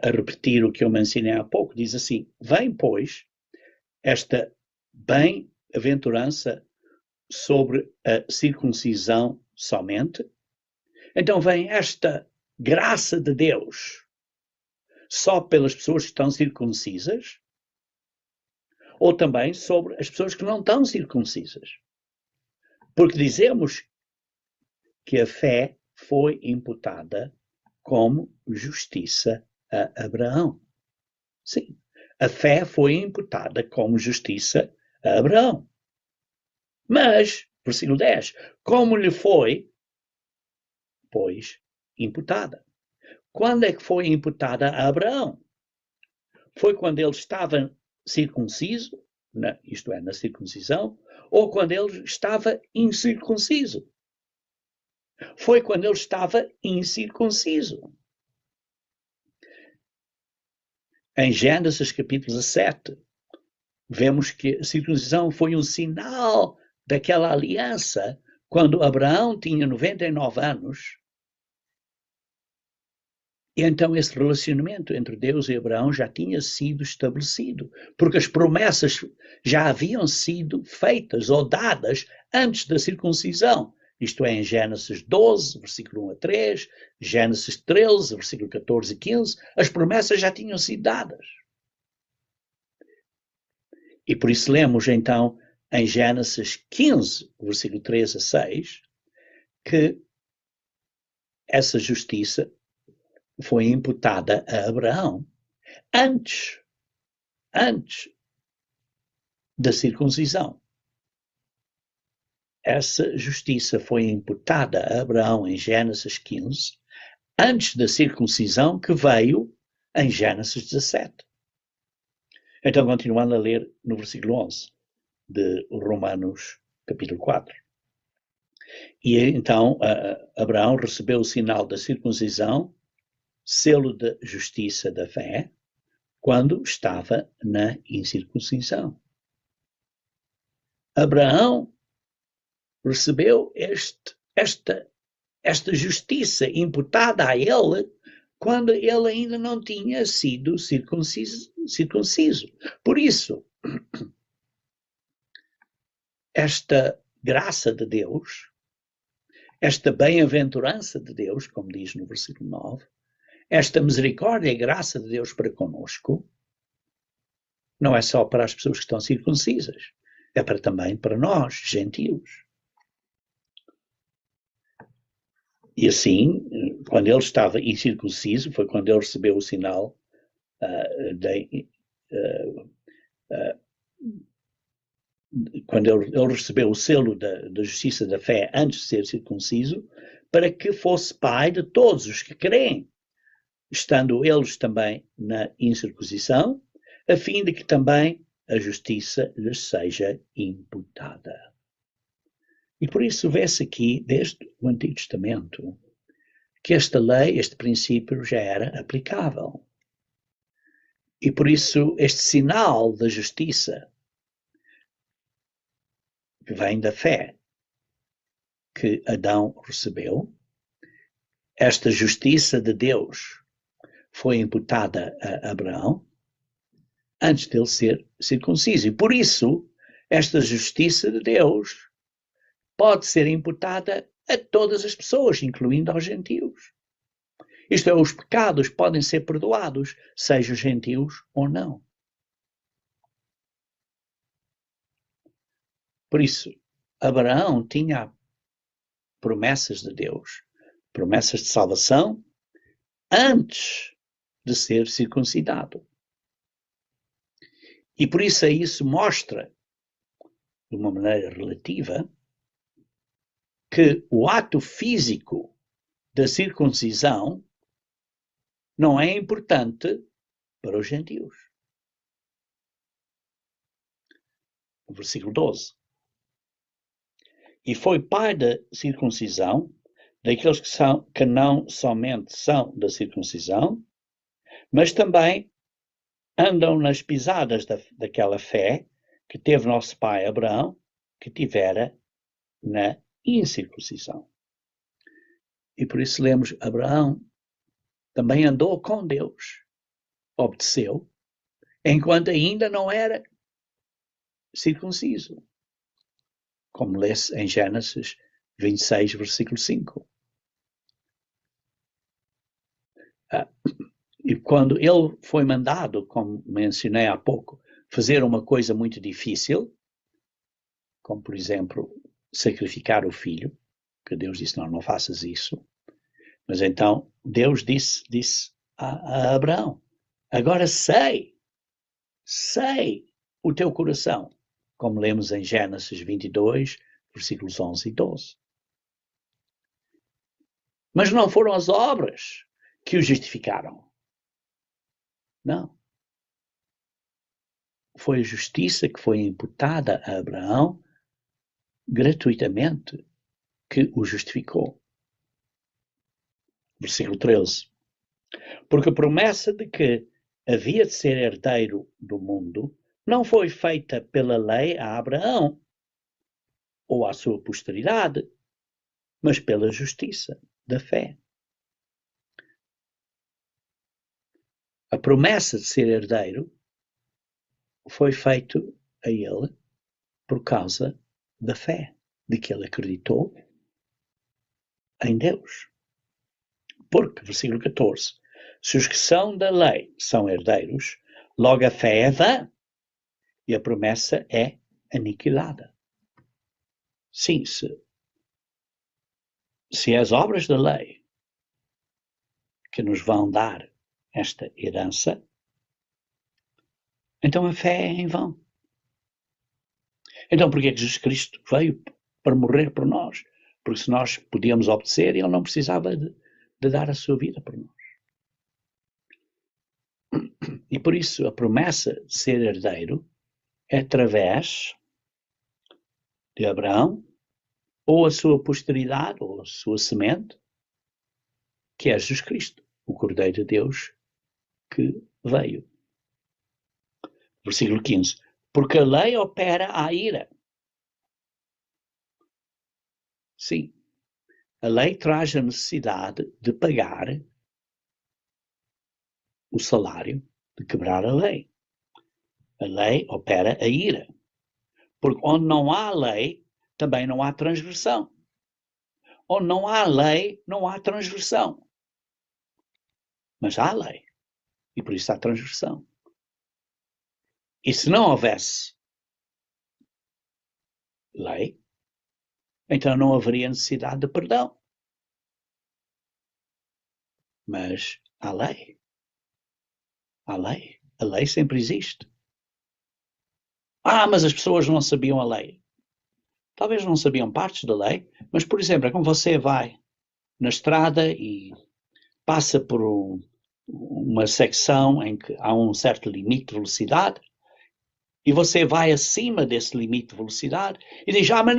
a repetir o que eu mencionei há pouco. Diz assim, vem, pois, esta bem-aventurança sobre a circuncisão somente. Então vem esta graça de Deus só pelas pessoas que estão circuncisas, ou também sobre as pessoas que não estão circuncisas. Porque dizemos que a fé foi imputada como justiça a Abraão. Sim, a fé foi imputada como justiça a Abraão. Mas, versículo 10, como lhe foi, pois, imputada? Quando é que foi imputada a Abraão? Foi quando ele estava circunciso, isto é, na circuncisão, ou quando ele estava incircunciso? Foi quando ele estava incircunciso. Em Gênesis capítulo 17, vemos que a circuncisão foi um sinal daquela aliança quando Abraão tinha 99 anos. E então esse relacionamento entre Deus e Abraão já tinha sido estabelecido, porque as promessas já haviam sido feitas ou dadas antes da circuncisão. isto é, em Gênesis 12, versículo 1 a 3, Gênesis 13, versículo 14 e 15, as promessas já tinham sido dadas. E por isso lemos então em Gênesis 15, versículo 3 a 6, que essa justiça foi imputada a Abraão antes da circuncisão. Essa justiça foi imputada a Abraão em Gênesis 15, antes da circuncisão que veio em Gênesis 17. Então, continuando a ler no versículo 11 de Romanos, capítulo 4. E então Abraão recebeu o sinal da circuncisão, selo da justiça da fé, quando estava na incircuncisão. Abraão recebeu esta justiça imputada a ele quando ele ainda não tinha sido circunciso. Por isso, esta graça de Deus, esta bem-aventurança de Deus, como diz no versículo 9, esta misericórdia e graça de Deus para conosco, não é só para as pessoas que estão circuncisas, é também para nós, gentios. E assim, quando ele estava incircunciso, foi quando ele recebeu o sinal quando ele recebeu o selo da justiça da fé antes de ser circunciso, para que fosse pai de todos os que creem, estando eles também na incircuncisão, a fim de que também a justiça lhes seja imputada. E por isso vê-se aqui, desde o Antigo Testamento, que esta lei, este princípio já era aplicável. E por isso este sinal da justiça que vem da fé que Adão recebeu, esta justiça de Deus foi imputada a Abraão antes dele ser circunciso. E por isso, esta justiça de Deus pode ser imputada a todas as pessoas, incluindo aos gentios. Isto é, os pecados podem ser perdoados, sejam gentios ou não. Por isso, Abraão tinha promessas de Deus, promessas de salvação, antes de ser circuncidado. E por isso isso mostra, de uma maneira relativa, que o ato físico da circuncisão não é importante para os gentios. Versículo 12. E foi pai da circuncisão daqueles que não somente são da circuncisão, mas também andam nas pisadas daquela fé que teve nosso pai Abraão, que tivera na incircuncisão. E por isso lemos, Abraão também andou com Deus, obedeceu, enquanto ainda não era circunciso, como lê-se em Gênesis 26, versículo 5. E quando ele foi mandado, como mencionei há pouco, fazer uma coisa muito difícil, como por exemplo, sacrificar o filho, que Deus disse, não faças isso. Mas então Deus disse a Abraão, agora sei o teu coração, como lemos em Gênesis 22, versículos 11 e 12. Mas não foram as obras que o justificaram. Não. Foi a justiça que foi imputada a Abraão gratuitamente que o justificou. Versículo 13. Porque a promessa de que havia de ser herdeiro do mundo não foi feita pela lei a Abraão ou à sua posteridade, mas pela justiça da fé. A promessa de ser herdeiro foi feita a ele por causa da fé, de que ele acreditou em Deus. Porque, versículo 14, se os que são da lei são herdeiros, logo a fé é vã e a promessa é aniquilada. Sim, se as obras da lei que nos vão dar esta herança, então a fé é em vão. Então por que Jesus Cristo veio para morrer por nós? Porque se nós podíamos obedecer, ele não precisava de dar a sua vida por nós. E por isso a promessa de ser herdeiro é através de Abraão, ou a sua posteridade, ou a sua semente, que é Jesus Cristo, o Cordeiro de Deus que veio. Versículo 15. Porque a lei opera à ira. Sim, a lei traz a necessidade de pagar o salário, de quebrar a lei. A lei opera a ira. Porque onde não há lei, também não há transgressão. Onde não há lei, não há transgressão. Mas há lei. E por isso há transgressão. E se não houvesse lei, então não haveria necessidade de perdão. Mas há lei. Há lei. A lei sempre existe. Mas as pessoas não sabiam a lei. Talvez não sabiam partes da lei, mas, por exemplo, é como você vai na estrada e passa por uma secção em que há um certo limite de velocidade e você vai acima desse limite de velocidade e diz, mas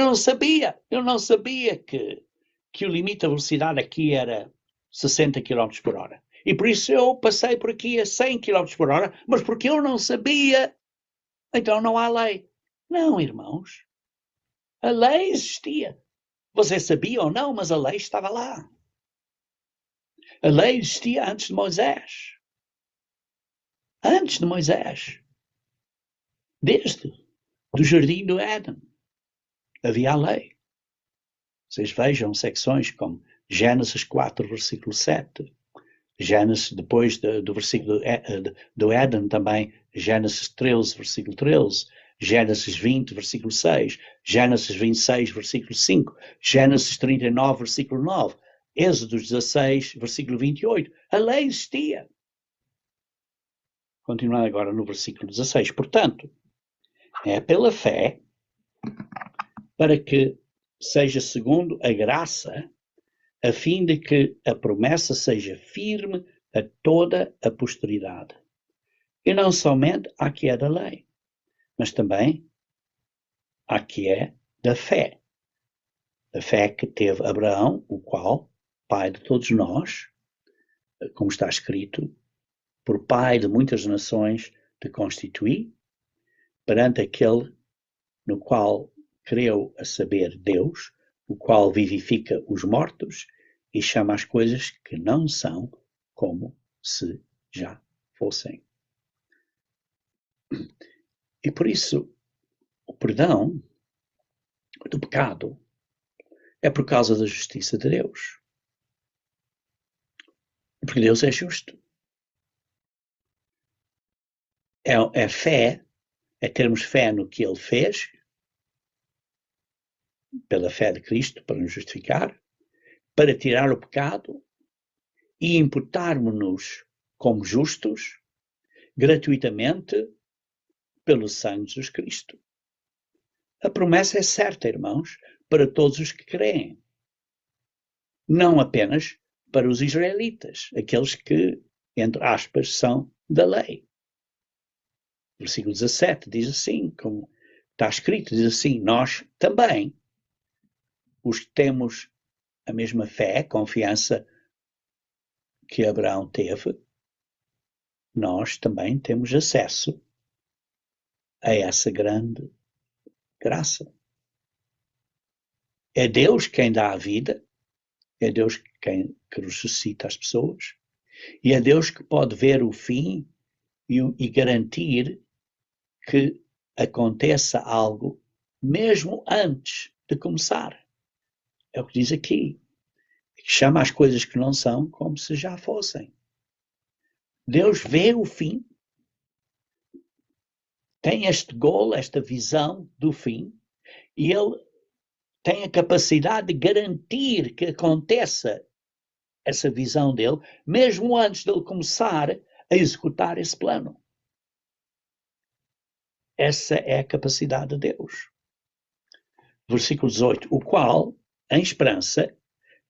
eu não sabia que o limite de velocidade aqui era 60 km por hora. E por isso eu passei por aqui a 100 km por hora, mas porque eu não sabia, então não há lei. Não, irmãos. A lei existia. Você sabia ou não, mas a lei estava lá. A lei existia antes de Moisés. Antes de Moisés. Desde do jardim do Éden. Havia a lei. Vocês vejam secções como Gênesis 4, versículo 7. Gênesis, depois do versículo do Éden também, Gênesis 13, versículo 13. Gênesis 20, versículo 6, Gênesis 26, versículo 5, Gênesis 39, versículo 9, Êxodo 16, versículo 28. A lei existia. Continuando agora no versículo 16. Portanto, é pela fé, para que seja segundo a graça, a fim de que a promessa seja firme a toda a posteridade. E não somente à que é da lei, mas também à que é da fé. A fé que teve Abraão, o qual, pai de todos nós, como está escrito, por pai de muitas nações te constituí, perante aquele no qual creu, a saber, Deus, o qual vivifica os mortos e chama as coisas que não são como se já fossem. E por isso, o perdão do pecado é por causa da justiça de Deus. Porque Deus é justo. É fé, é termos fé no que Ele fez, pela fé de Cristo, para nos justificar, para tirar o pecado e imputarmos-nos como justos, gratuitamente, pelo sangue de Jesus Cristo. A promessa é certa, irmãos, para todos os que creem. Não apenas para os israelitas, aqueles que, entre aspas, são da lei. Versículo 17 diz assim, como está escrito, diz assim, nós também, os que temos a mesma fé, confiança que Abraão teve, nós também temos acesso a essa grande graça. É Deus quem dá a vida, é Deus quem ressuscita as pessoas, e é Deus que pode ver o fim e garantir que aconteça algo mesmo antes de começar. É o que diz aqui. chama as coisas que não são como se já fossem. Deus vê o fim, tem este goal, esta visão do fim, e Ele tem a capacidade de garantir que aconteça essa visão dele, mesmo antes de ele começar a executar esse plano. Essa é a capacidade de Deus. Versículo 18, o qual, em esperança,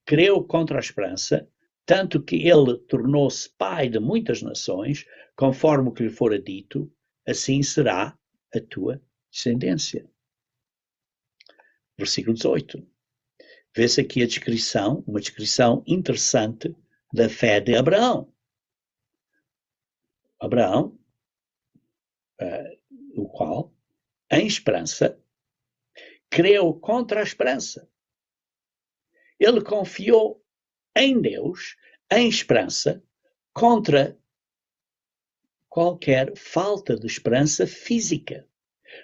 creu contra a esperança, tanto que ele tornou-se pai de muitas nações, conforme o que lhe fora dito, assim será a tua descendência. Versículo 18. Vê-se aqui a descrição, uma descrição interessante da fé de Abraão. Abraão, o qual, em esperança, creu contra a esperança. Ele confiou em Deus, em esperança, contra qualquer falta de esperança física.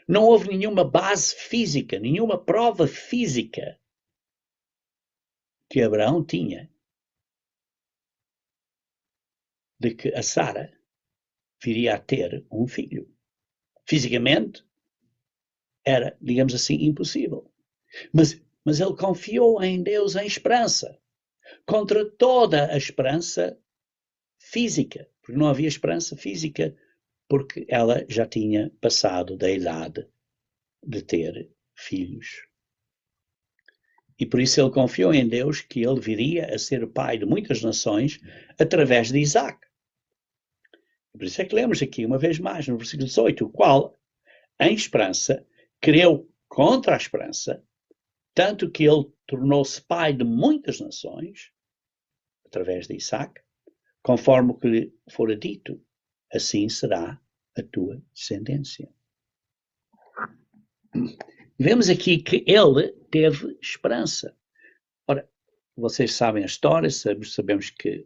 Não houve nenhuma base física, nenhuma prova física que Abraão tinha de que a Sara viria a ter um filho. Fisicamente, era, digamos assim, impossível. Mas ele confiou em Deus em esperança, contra toda a esperança física, porque não havia esperança física, porque ela já tinha passado da idade de ter filhos. E por isso ele confiou em Deus que ele viria a ser o pai de muitas nações através de Isaac. Por isso é que lemos aqui, uma vez mais, no versículo 18, o qual, em esperança, creu contra a esperança, tanto que ele tornou-se pai de muitas nações, através de Isaac, conforme o que lhe fora dito, assim será a tua descendência. Vemos aqui que ele teve esperança. Ora, vocês sabem a história, sabemos que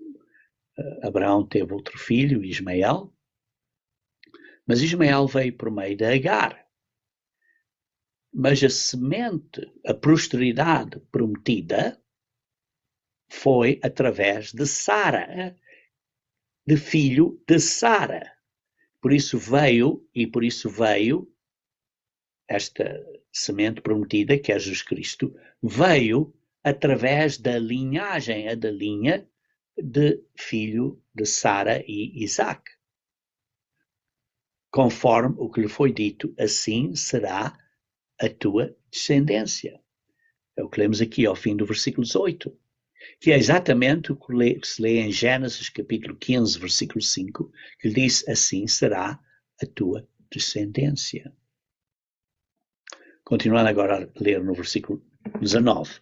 Abraão teve outro filho, Ismael, mas Ismael veio por meio de Agar. Mas a semente, a prosperidade prometida, foi através de Sara, de filho de Sara. Por isso veio esta semente prometida, que é Jesus Cristo, veio através da linhagem, da linha de filho de Sara e Isaac. Conforme o que lhe foi dito, assim será a tua descendência. É o que lemos aqui ao fim do versículo 18, que é exatamente o que se lê em Gênesis capítulo 15, versículo 5, que diz, assim será a tua descendência. Continuando agora a ler no versículo 19.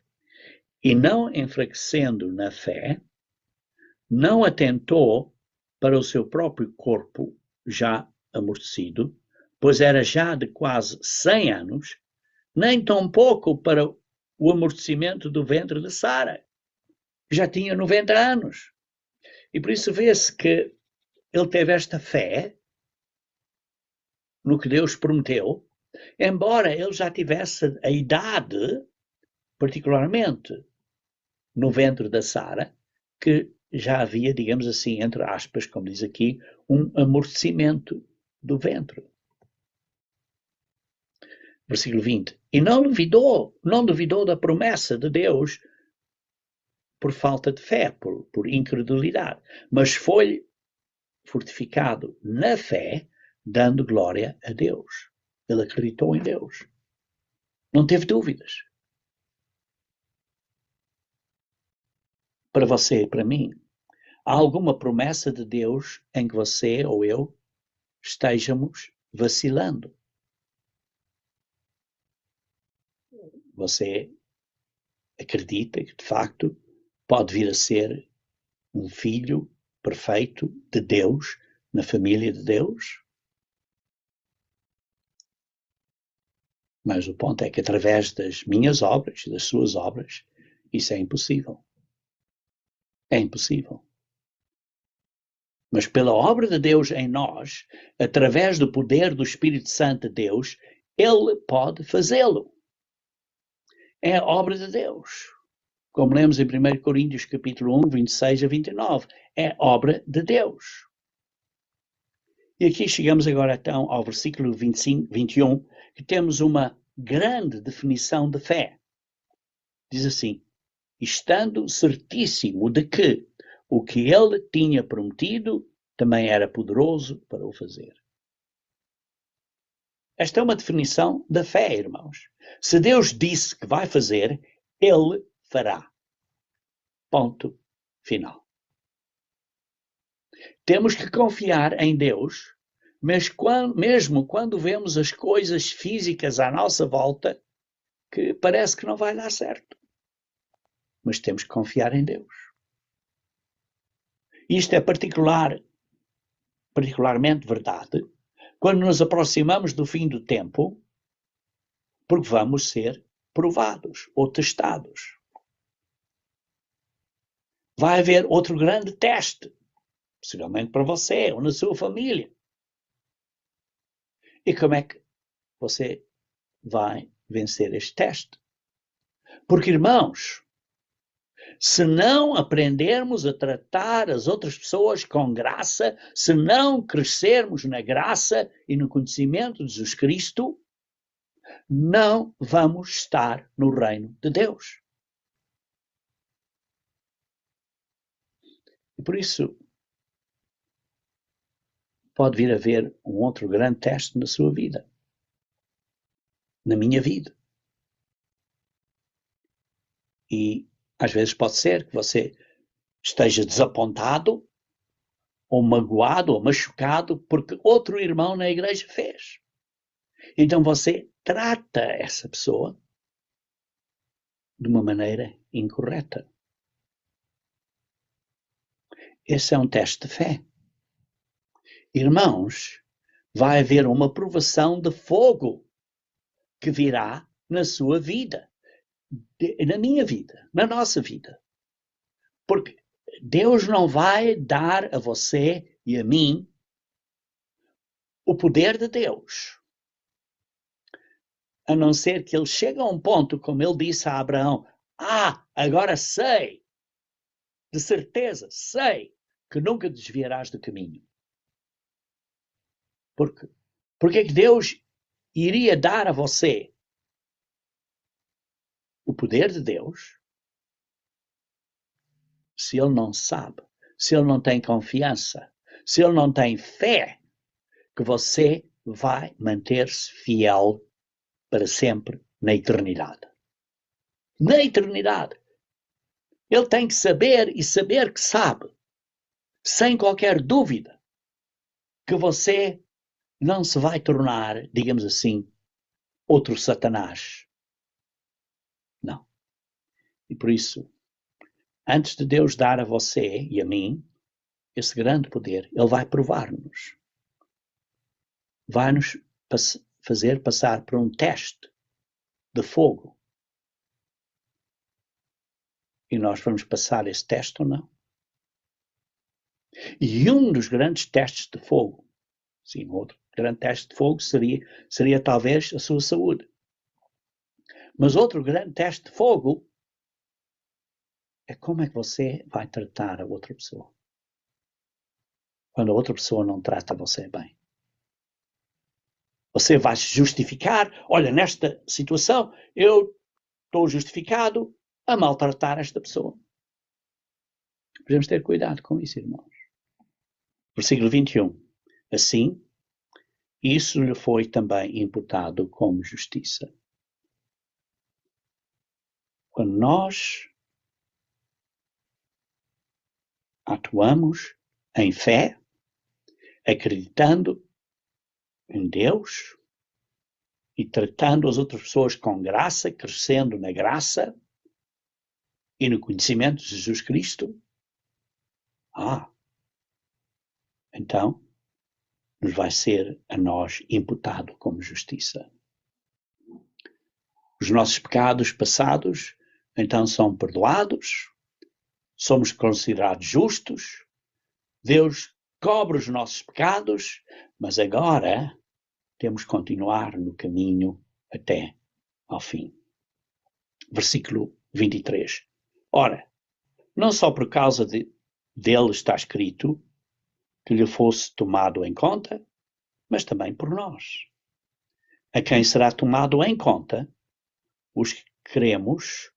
E não enfraquecendo na fé, não atentou para o seu próprio corpo já amortecido, pois era já de quase 100 anos, nem tampouco para o amortecimento do ventre de Sara, que já tinha 90 anos. E por isso vê-se que ele teve esta fé no que Deus prometeu, embora ele já tivesse a idade, particularmente no ventre da Sara, que já havia, digamos assim, entre aspas, como diz aqui, um amortecimento do ventre. Versículo 20. E não duvidou da promessa de Deus por falta de fé, por incredulidade, mas foi fortificado na fé, dando glória a Deus. Ele acreditou em Deus. Não teve dúvidas. Para você e para mim, há alguma promessa de Deus em que você ou eu estejamos vacilando? Você acredita que, de facto, pode vir a ser um filho perfeito de Deus, na família de Deus? Mas o ponto é que, através das minhas obras e das suas obras, isso é impossível. É impossível. Mas pela obra de Deus em nós, através do poder do Espírito Santo de Deus, Ele pode fazê-lo. É a obra de Deus. como lemos em 1 Coríntios capítulo 1, 26 a 29. É obra de Deus. E aqui chegamos agora então ao versículo 25, 21, que temos uma grande definição de fé. Diz assim: estando certíssimo de que o que ele tinha prometido também era poderoso para o fazer. Esta é uma definição da fé, irmãos. Se Deus disse que vai fazer, ele fará. Ponto final. Temos que confiar em Deus, mas mesmo quando vemos as coisas físicas à nossa volta, que parece que não vai dar certo. Mas temos que confiar em Deus. Isto é particularmente verdade quando nos aproximamos do fim do tempo, porque vamos ser provados ou testados. Vai haver outro grande teste, possivelmente para você ou na sua família. E como é que você vai vencer este teste? Porque, irmãos, se não aprendermos a tratar as outras pessoas com graça, se não crescermos na graça e no conhecimento de Jesus Cristo, não vamos estar no reino de Deus. E por isso, pode vir a haver um outro grande teste na sua vida, na minha vida. E às vezes pode ser que você esteja desapontado, ou magoado, ou machucado, porque outro irmão na igreja fez. Então você trata essa pessoa de uma maneira incorreta. Esse é um teste de fé. Irmãos, vai haver uma provação de fogo que virá na sua vida, na minha vida, na nossa vida. Porque Deus não vai dar a você e a mim o poder de Deus, a não ser que ele chegue a um ponto, como ele disse a Abraão: agora sei, de certeza, sei que nunca desviarás do caminho. Porque é que Deus iria dar a você o poder de Deus se ele não sabe, se ele não tem confiança, se ele não tem fé que você vai manter-se fiel para sempre na eternidade? Na eternidade. Ele tem que saber e saber que sabe, sem qualquer dúvida, que você não se vai tornar, digamos assim, outro Satanás. Não. E por isso, antes de Deus dar a você e a mim esse grande poder, ele vai provar-nos. Vai-nos fazer passar por um teste de fogo. E nós vamos passar esse teste ou não? E um dos grandes testes de fogo, sim, outro grande teste de fogo seria talvez a sua saúde. Mas outro grande teste de fogo é como é que você vai tratar a outra pessoa. Quando a outra pessoa não trata você bem. Você vai se justificar: olha, nesta situação eu estou justificado a maltratar esta pessoa. Devemos ter cuidado com isso, irmãos. Versículo 21. Assim, isso lhe foi também imputado como justiça. Quando nós atuamos em fé, acreditando em Deus e tratando as outras pessoas com graça, crescendo na graça e no conhecimento de Jesus Cristo, então nos vai ser a nós imputado como justiça. Os nossos pecados passados então são perdoados, somos considerados justos, Deus cobre os nossos pecados, mas agora temos que continuar no caminho até ao fim. Versículo 23. Ora, não só por causa dele está escrito que lhe fosse tomado em conta, mas também por nós, a quem será tomado em conta os que cremos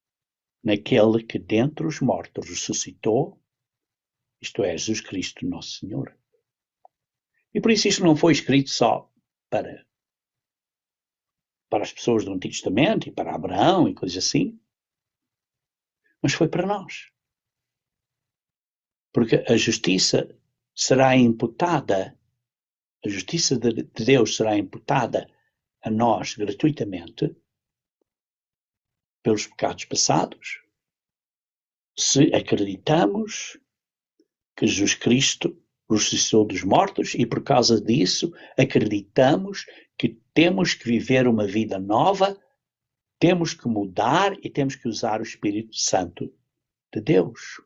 naquele que dentre os mortos ressuscitou, isto é, Jesus Cristo, nosso Senhor. E por isso isto não foi escrito só para as pessoas do Antigo Testamento e para Abraão e coisas assim, mas foi para nós. Porque a justiça será imputada, a justiça de Deus será imputada a nós gratuitamente pelos pecados passados, se acreditamos que Jesus Cristo ressuscitou dos mortos e por causa disso acreditamos que temos que viver uma vida nova, temos que mudar e temos que usar o Espírito Santo de Deus.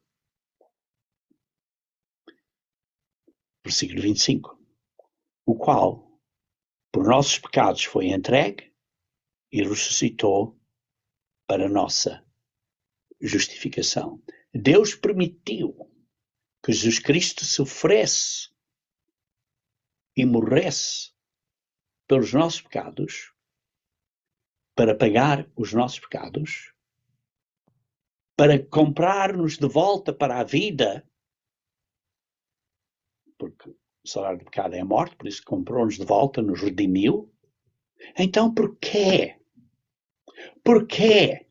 Versículo 25. O qual, por nossos pecados, foi entregue e ressuscitou para nossa justificação. Deus permitiu que Jesus Cristo sofresse e morresse pelos nossos pecados, para pagar os nossos pecados, para comprar-nos de volta para a vida, porque o salário do pecado é a morte, por isso comprou-nos de volta, nos redimiu. Então porquê? Porquê?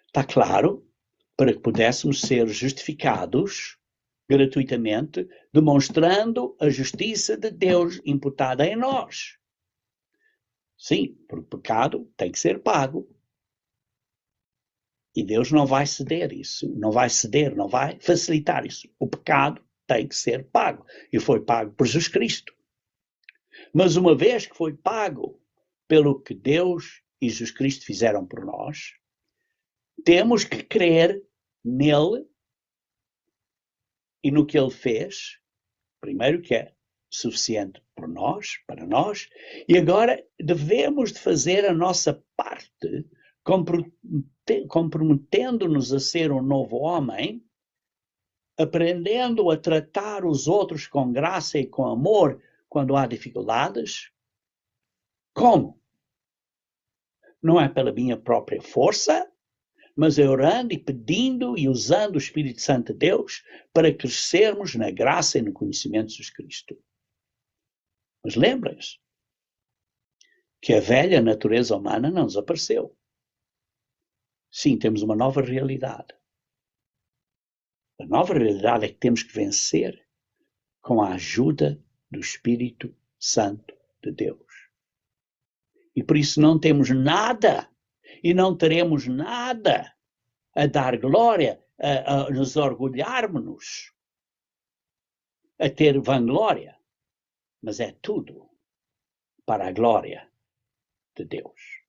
Está claro, para que pudéssemos ser justificados gratuitamente, demonstrando a justiça de Deus imputada em nós. Sim, porque o pecado tem que ser pago. E Deus não vai ceder isso, não vai ceder, não vai facilitar isso. O pecado tem que ser pago. E foi pago por Jesus Cristo. Mas uma vez que foi pago pelo que Deus e Jesus Cristo fizeram por nós, temos que crer nele e no que ele fez, primeiro que é suficiente por nós, para nós, e agora devemos de fazer a nossa parte, comprometendo-nos a ser um novo homem, aprendendo a tratar os outros com graça e com amor quando há dificuldades. Como? Não é pela minha própria força, mas é orando e pedindo e usando o Espírito Santo de Deus para crescermos na graça e no conhecimento de Jesus Cristo. Mas lembrem-se que a velha natureza humana não desapareceu. Sim, temos uma nova realidade. A nova realidade é que temos que vencer com a ajuda do Espírito Santo de Deus. E por isso não temos nada e não teremos nada a dar glória, a nos orgulharmos, a ter vanglória, mas é tudo para a glória de Deus.